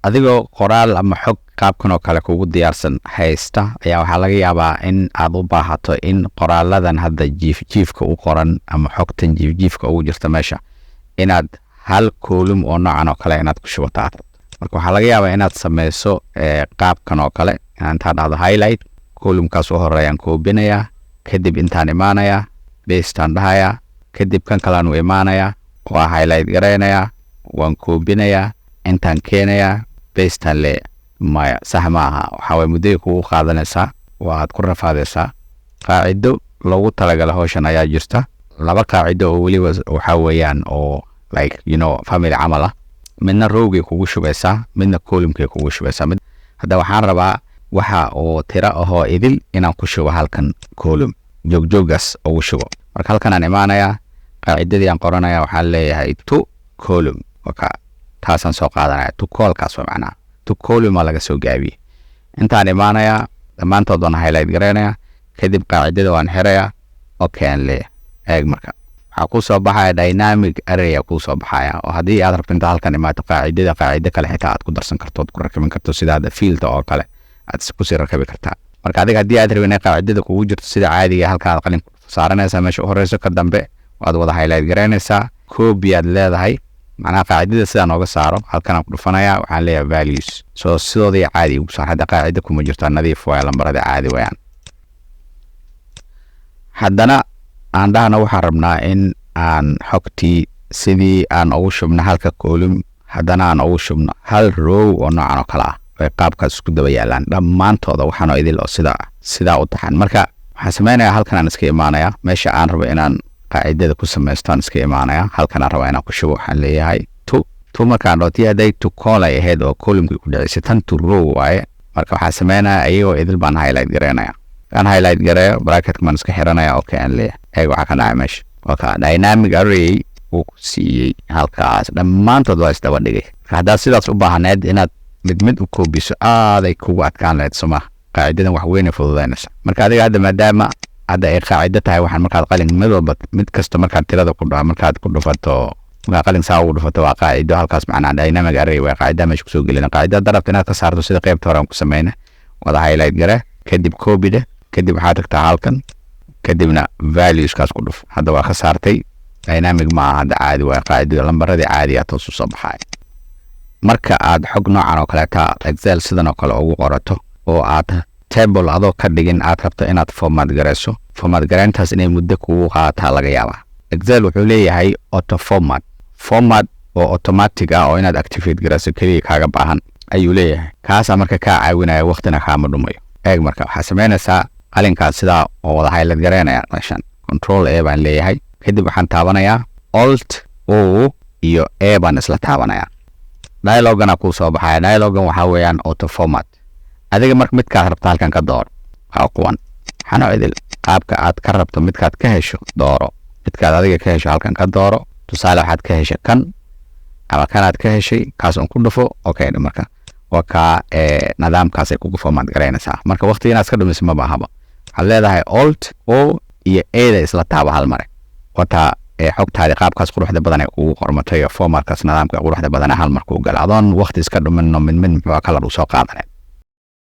adigoo qoraal ama xog qaabkan oo kale kugu diyaarsan haysta ayaa waxaa laga yaabaa in aad u baahato in qoraaladan hadda jiifka u qoran ama xogtan jiifka ugu jirta meesha inaad hal column oo noocan oo kale inaad ku shubato marka waxaa laga yaabaa inaad sameyso qaabkan oo kale intaad dhahdo highlight columnkaas u horeeyaan koobinayaa kadib intaan imaanayaa pastean dhahayaa kadib kan kalean u imaanayaa waa highlight garaynayaa waan koobinayaa intaan keenayaa pastean le maya sax ma aha waxaa way muddo kugu qaadanaysaa waad ku rafaadaysaa qaacido loogu talagalay hawshan ayaa jirta laba qaacido oo waliba waxa weeyaan oo like family camal ah midna rowgay kugu shubaysaa midna columnkay kugu shubaysaa hadda waxaan rabaa waxa oo tira ahoo idil inaan ku shubo halkan column jooggaas ugu shubo marka halkan aan imaanayaa qaacidadii aan qoranayaa waxaan leeyahay to column waka taasaan soo qaadanaya to callkaas waa macnaha to column laga soo gaabiyey intaan imaanayaa dhammaantood waan highlight garaynayaa kadib qaacidada waan xirayaa okay aan leeyahay eeg marka waxaa ku soo baxaya dynamic array ku soo baxaya oo haddii aad rabto inta halkan imaato qaacido kale xitaa aad ku darsan karto ku rakibin karto sida field oo kale aad ku sii rakabi kartaa marka adiga haddii aad rabin qaacidada kugu jirto sida caadiga halka aad qalin saaranaysaa meesha u horeyso ka dambe waad wada highlight garaynaysaa copy aad leedahay macnaha qaacidada sidaan ooga saaro halkan aan ku dhufanayaa waxaan leeyahay values soo sidoodii caadi ugu saar hadda qaacida kuma jirto nadiif waa lambarada caadi wayaan haddana aan dhahna waxaan rabnaa in aan xogtii sidii aan ugu shubno halka column haddana aan ugu shubno hal row oo noocan oo kale ah ay qaabkaas isku daba yaalaan dhammaantooda waxaanoo idil oo sidaa u taxan marka waxaan samaynayaa halkan aan iska imaanayaa meesha aan rabo inaan qaacidada ku samaystaan iska imaanayaa halkan aan rabo inaan ku shubo waxaan leeyahay to markaan dhootii hadday to call ay ahayd oo columnkii ku dhicisay tan to row waaye marka waxaan samaynayaa iyagoo idil baan highlight garaynayaa aan highlight gareeyo bracketka maan iska xiranaya okay aan leeyahay eeg waxaa ka dhacay meesha waka dynamic array uu ku siiyey halkaas dhammaantood waa isdaba dhigay haddaad sidaas u baahaneed inaad mid u koobiso aaday kugu adkaan lahayd soma qaacidadan wax weyn fududaynaysa marka adiga hadda maadaama hadda ay qaacido tahay waxaan markaad qalin mid kasta markaad tirada markaad ku dhufato markaad qalin saa ugu dhufato waa qaacido halkaas macnaa dynamic array waa qaacida meesha kusoo gelina qaacidada darabta inaad ka saarto sida qaybta hore aan ku samayna wada highlight gare kadib copy kadib waxaad tagtaa halkan kadibna valueskaas ku dhuf hadda waa ka saartay dynamic ma aha hadda caadi waa qaacidada lambaradii caadiga toos u soo baxay marka aad xog noocan oo kaleeta excel sidan oo kale ugu qorato oo aad table adoo ka dhigin aad rabto inaad format garayso format garayntaas inay muddo kugu qaataa laga yaabaa excel wuxuu leeyahay auto format oo automatic ah oo inaad activate garayso kaliya kaaga baahan ayuu leeyahay kaasa marka kaa caawinaya waqtina kaama dhumayo eeg marka waxaa samaynaysaa qalinkaas sidaa oo wada highlight garaynaya meeshan control A baan leeyahay kadib waxaan taabanayaa alt O iyo A baan isla taabanayaa dialogana ku soo baxaya dialogan waxa weeyaan auto format adiga marka midkaad rabto halkan ka door waa kuwan xano idil qaabka aad ka rabto midkaad ka hesho dooro midkaad adiga ka hesho halkan ka dooro tusaale waxaad ka heshay kan ama kanaad ka heshay kaas on ku dhufo okay marka waka nidaamkaas ay kugu format garaynaysaa marka waqti inaad iska dhumiso ma baahaba waxaad leedahay alt O iyo A da isla taaba hal mare wata xogtaadi qaabkaas quruxda badan ay kugu qormatay formatkaas nidaamka quruxda badan hal mar ku gal adoon waqti iska dhumin mid muxuu kala soo qaadanay